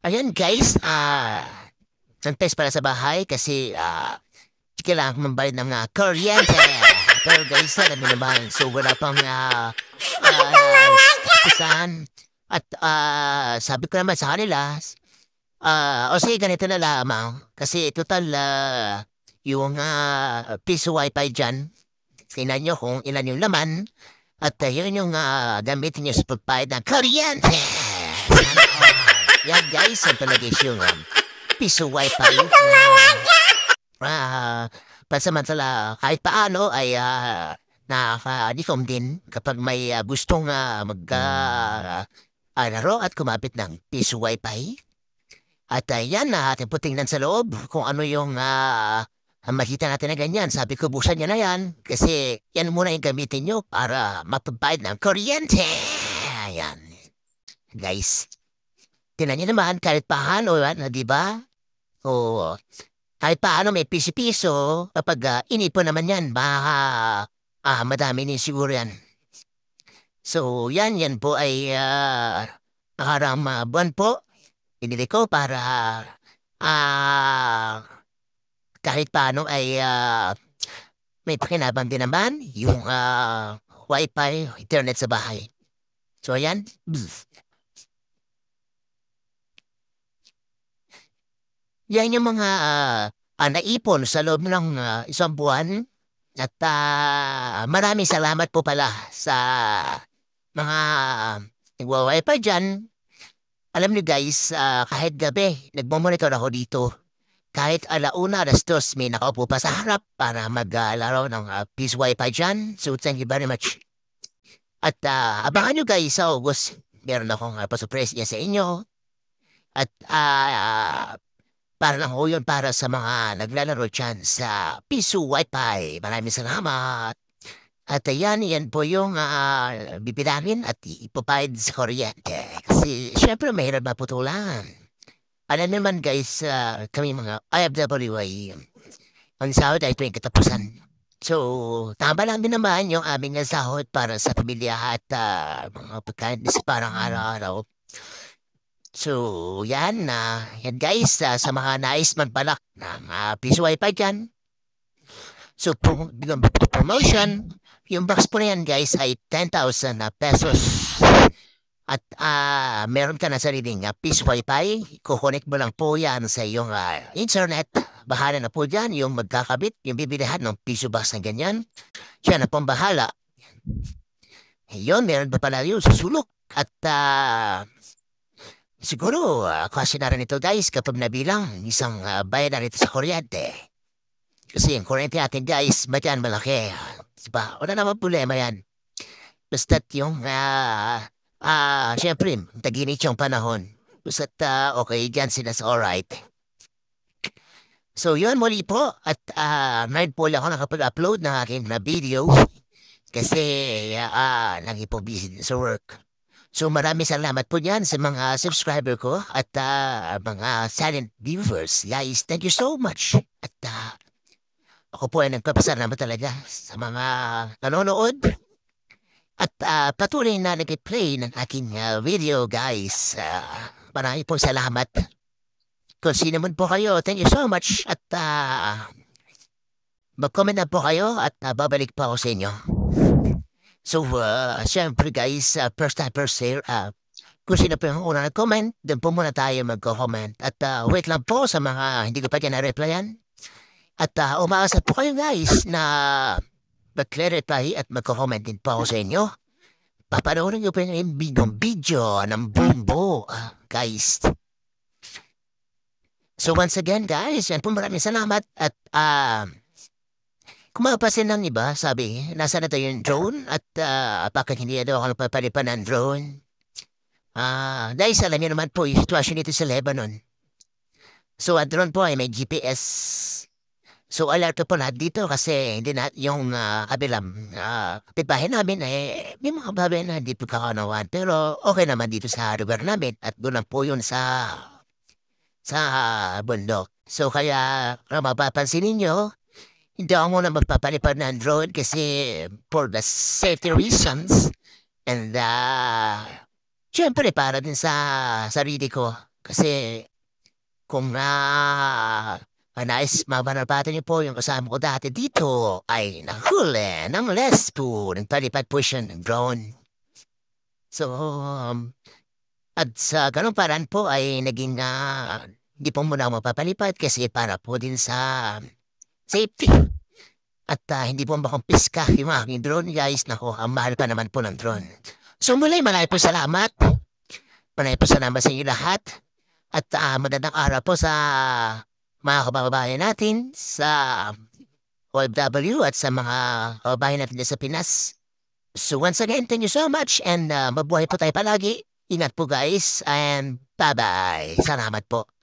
Ayan guys, nag-test para sa bahay kasi kailangan ko magbayad ng kuryente. Pero guys, alam niyo naman, so wala pang kapisan. At sabi ko naman sa kanila, o sige ganito na lamang. Kasi total yung piso wifi dyan, tingnan nyo kung ilan yung laman. At yun yung gamitin nyo sa pagbayad ng kuryente. Sana all. Yan guys, ang talaga yung piso wifi ah, pansamantala kahit paano ay nakaka-deform din kapag may gustong laro at kumapit ng piso wifi. At yan na ating putingnan sa loob kung ano yung makita natin na ganyan. Sabi ko, buksan niya na yan kasi yan muna yung gamitin nyo para mapagbayad ng kuryente. Ayan. Guys, tinan niyo naman kahit paano, di ba? O kahit paano may piso-piso, kapag inipon naman yan, baka madami din siguro yan. So, yan po ay nakarang buwan po. Pinili ko para kahit paano ay may pakinabang din naman yung wifi, internet sa bahay. So, yan. Yan yung mga naipon sa loob ng isang buwan. At maraming salamat po pala sa mga nagwa-wifi dyan. Alam niyo guys, kahit gabi, nagmamonitor ako dito. Kahit 1:00, 2:00, may nakaupo pa sa harap para maglaro ng peace wifi dyan. So thank you very much. At abangan nyo guys sa August. Meron akong pasurprise niya sa inyo. At para lang ho yun para sa mga naglalaro dyan sa Piso Wi-Fi. Maraming salamat. At yan po yung bibilangin at ipapayad sa kuryente. Kasi syempre mahirap maputulan. Alam naman guys, kami mga IFW ay ang sahod ay 20 katapusan. So, tama lang din naman yung aming sahod para sa pamilya at mga pagkain sa parang araw-araw. So, yan guys, sa mga nais magbalak ng Piso Wi-Fi dyan. So, bilang promotion, yung box po na yan guys ay 10,000 pesos. At meron ka na sariling Piso Wi-Fi, kukonek mo lang po yan sa iyong internet. Bahala na po dyan yung magkakabit, yung bibilihan ng Piso box na ganyan. Siya na pong bahala. Yun, meron pa pala yun, susulok. At siguro, kasi na rin ito guys kapag nabilang isang bayad na rito sa kuryente. Kasi yung kuryente natin guys, madyan malaki. Diba? Wala naman problema yan. Basta't yung, syempre, taginit yung panahon. Basta't okay dyan sila sa alright. So yun muli po. At ngayon po lang ako nakapag-upload ng aking na video. Kasi lagi po busy sa work. So maraming salamat po dyan sa mga subscriber ko at mga silent viewers. Guys, thank you so much. At ako po ay nagpapasalamat talaga sa mga nanonood. At patuloy na nag-play ng aking video, guys. Marami pong salamat. Kung sino man po kayo, thank you so much. At mag-comment na po kayo at babalik po ako sa inyo. So, syempre guys, first time, first share. Kung sino po yung unang nag-comment, doon po muna tayo mag-comment. At wait lang po sa mga hindi ko pa dyan na-replyan. At umaasa po kayo guys na mag-clarify at mag-comment din po ako sa inyo. Papanoorin nyo po yung video ng Bumbo, guys. So once again guys, yan po maraming salamat. At kung mapapasin ng iba, sabi, nasa na tayo yung drone at bakit hindi daw ako nagpapalipan ng drone? Guys, alam niyo naman po yung sitwasyon dito sa Lebanon. So, ang drone po ay may GPS. So, alerto po lahat dito kasi hindi na yung kabilang kapitbahay namin may mga babae na hindi po kakanawan. Pero okay naman dito sa lugar namin at doon lang po yun sa bundok. So, kaya kung mapapansin ninyo, hindi ako muna magpapalipad ng drone kasi for the safety reasons and syempre para din sa sarili ko. Kasi kung nais mabanabati niyo po yung kasama ko dati dito ay nahuli ng lesbo. Nagpalipad po siya ng drone. So, at sa ganung paraan po ay naging hindi po muna ako mapapalipad kasi para po din sa safety. At hindi po makumpiska yung aking drone, guys. Naku, ang mahal pa naman po ng drone. So muli, marami po salamat. Marami po salamat sa inyo lahat. At magandang araw po sa mga kababayan natin sa OFW at sa mga kababayan natin dyan sa Pinas. So once again, thank you so much and mabuhay po tayo palagi. Ingat po guys and bye-bye. Salamat po.